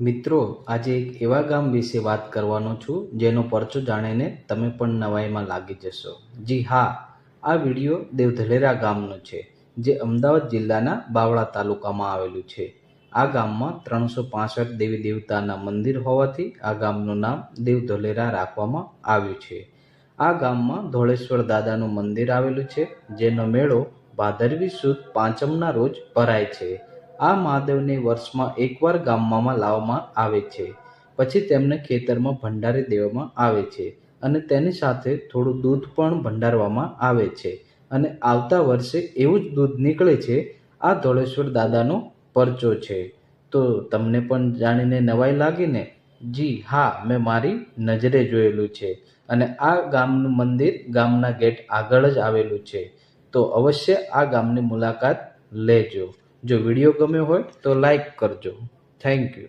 મિત્રો, આજે એક એવા ગામ વિશે વાત કરવાનો છું જેનો પરચો જાણીને તમે પણ નવાઈમાં લાગી જશો. જી હા, આ વિડીયો દેવધલેરા ગામનો છે, જે અમદાવાદ જિલ્લાના બાવળા તાલુકામાં આવેલું છે. આ ગામમાં 365 દેવી દેવતાના મંદિર હોવાથી આ ગામનું નામ દેવધલેરા રાખવામાં આવ્યું છે. આ ગામમાં ધોળેશ્વર દાદાનું મંદિર આવેલું છે, જેનો મેળો ભાદરવી સુદ પાંચમના રોજ ભરાય છે. આ મહાદેવને વર્ષમાં એકવાર ગામમાં લાવવામાં આવે છે. પછી તેમને ખેતરમાં ભંડારી દેવામાં આવે છે અને તેની સાથે થોડું દૂધ પણ ભંડારવામાં આવે છે અને આવતા વર્ષે એવું જ દૂધ નીકળે છે. આ ધોળેશ્વર દાદાનો પરચો છે. તો તમને પણ જાણીને નવાઈ લાગીને? જી હા, મેં મારી નજરે જોયેલું છે અને આ ગામનું મંદિર ગામના ગેટ આગળ જ આવેલું છે. તો અવશ્ય આ ગામની મુલાકાત લેજો. જો વિડીયો ગમ્યો હોય તો લાઈક કરજો. Thank you.